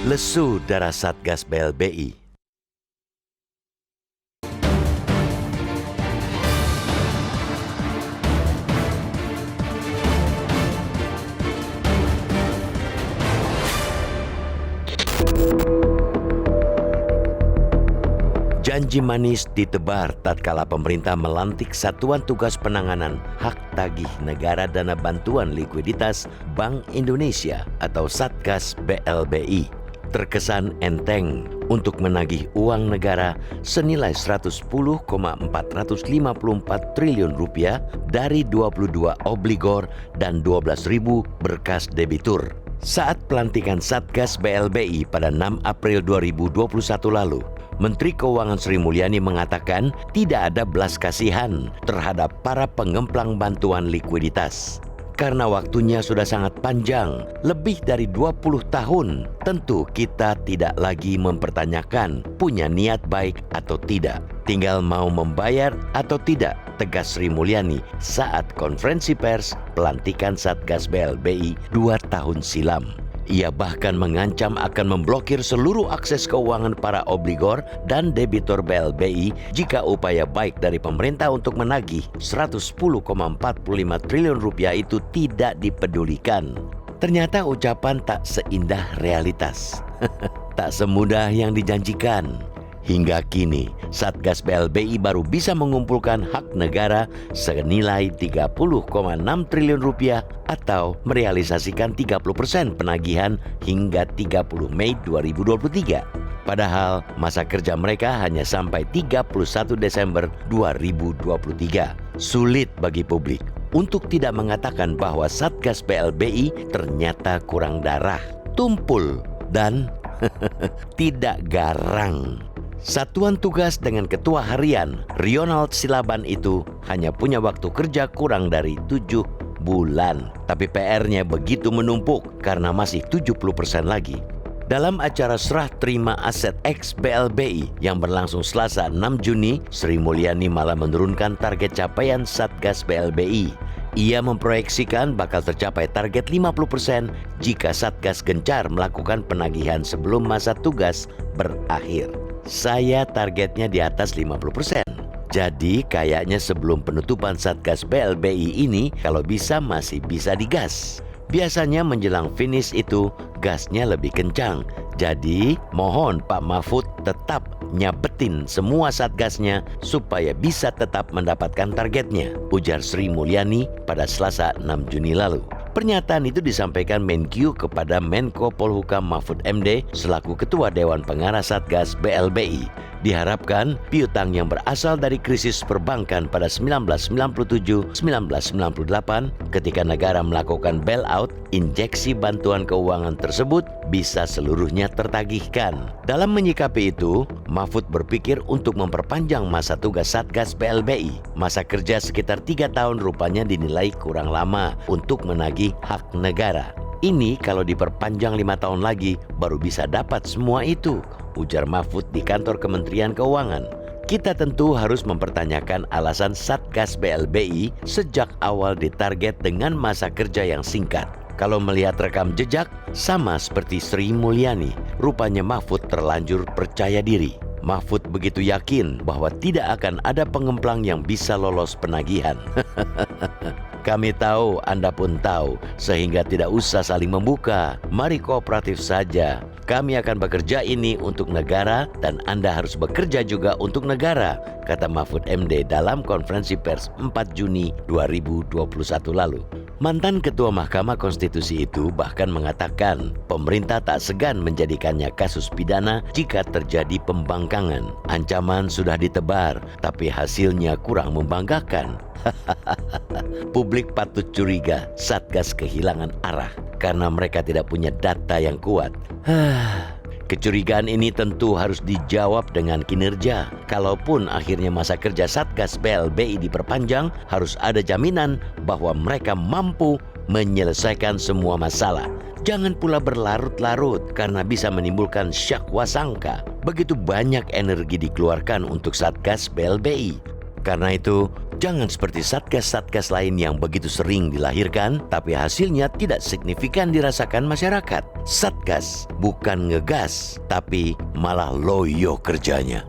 Lesu darah Satgas BLBI. Janji manis ditebar tatkala pemerintah melantik Satuan Tugas Penanganan Hak Tagih Negara Dana Bantuan Likuiditas Bank Indonesia atau Satgas BLBI. Terkesan enteng untuk menagih uang negara senilai 110,454 triliun rupiah dari 22 obligor dan 12.000 berkas debitur. Saat pelantikan Satgas BLBI pada 6 April 2021 lalu, Menteri Keuangan Sri Mulyani mengatakan tidak ada belas kasihan terhadap para pengemplang bantuan likuiditas. Karena waktunya sudah sangat panjang, lebih dari 20 tahun, tentu kita tidak lagi mempertanyakan punya niat baik atau tidak. Tinggal mau membayar atau tidak, tegas Sri Mulyani saat konferensi pers pelantikan Satgas BLBI 2 tahun silam. Ia bahkan mengancam akan memblokir seluruh akses keuangan para obligor dan debitur BLBI jika upaya baik dari pemerintah untuk menagih 110,45 triliun rupiah itu tidak dipedulikan. Ternyata ucapan tak seindah realitas. Tak semudah yang dijanjikan. Hingga kini, Satgas BLBI baru bisa mengumpulkan hak negara senilai 30,6 triliun rupiah atau merealisasikan 30% penagihan hingga 30 Mei 2023. Padahal masa kerja mereka hanya sampai 31 Desember 2023. Sulit bagi publik untuk tidak mengatakan bahwa Satgas BLBI ternyata kurang darah, tumpul, dan tidak garang. Satuan tugas dengan ketua harian Ronald Silaban itu hanya punya waktu kerja kurang dari 7 bulan. Tapi PR-nya begitu menumpuk karena masih 70% lagi. Dalam acara serah terima aset ex BLBI yang berlangsung Selasa 6 Juni, Sri Mulyani malah menurunkan target capaian Satgas BLBI. Ia memproyeksikan bakal tercapai target 50% jika Satgas gencar melakukan penagihan sebelum masa tugas berakhir. Saya targetnya di atas 50%. Jadi kayaknya sebelum penutupan Satgas BLBI ini kalau bisa masih bisa digas. Biasanya menjelang finish itu gasnya lebih kencang. Jadi mohon Pak Mahfud tetap nyapetin semua satgasnya supaya bisa tetap mendapatkan targetnya, ujar Sri Mulyani pada Selasa 6 Juni lalu. Pernyataan itu disampaikan Menkyu kepada Menko Polhukam Mahfud MD selaku Ketua Dewan Pengarah Satgas BLBI. Diharapkan piutang yang berasal dari krisis perbankan pada 1997-1998 ketika negara melakukan bailout, injeksi bantuan keuangan tersebut bisa seluruhnya tertagihkan. Dalam menyikapi itu, Mahfud berpikir untuk memperpanjang masa tugas Satgas BLBI. Masa kerja sekitar 3 tahun rupanya dinilai kurang lama untuk menagih hak negara. Ini kalau diperpanjang 5 tahun lagi baru bisa dapat semua itu, ujar Mahfud di kantor Kementerian Keuangan. Kita tentu harus mempertanyakan alasan Satgas BLBI sejak awal ditarget dengan masa kerja yang singkat. Kalau melihat rekam jejak, sama seperti Sri Mulyani, rupanya Mahfud terlanjur percaya diri. Mahfud begitu yakin bahwa tidak akan ada pengemplang yang bisa lolos penagihan. Kami tahu, Anda pun tahu, sehingga tidak usah saling membuka. Mari kooperatif saja. Kami akan bekerja ini untuk negara dan Anda harus bekerja juga untuk negara, kata Mahfud MD dalam konferensi pers 4 Juni 2021 lalu. Mantan Ketua Mahkamah Konstitusi itu bahkan mengatakan pemerintah tak segan menjadikannya kasus pidana jika terjadi pembangkangan. Ancaman sudah ditebar, tapi hasilnya kurang membanggakan. Publik patut curiga Satgas kehilangan arah karena mereka tidak punya data yang kuat. Kecurigaan ini tentu harus dijawab dengan kinerja. Kalaupun akhirnya masa kerja Satgas BLBI diperpanjang, harus ada jaminan bahwa mereka mampu menyelesaikan semua masalah. Jangan pula berlarut-larut karena bisa menimbulkan syak wasangka. Begitu banyak energi dikeluarkan untuk Satgas BLBI. Karena itu, jangan seperti satgas-satgas lain yang begitu sering dilahirkan, tapi hasilnya tidak signifikan dirasakan masyarakat. Satgas bukan ngegas, tapi malah loyo kerjanya.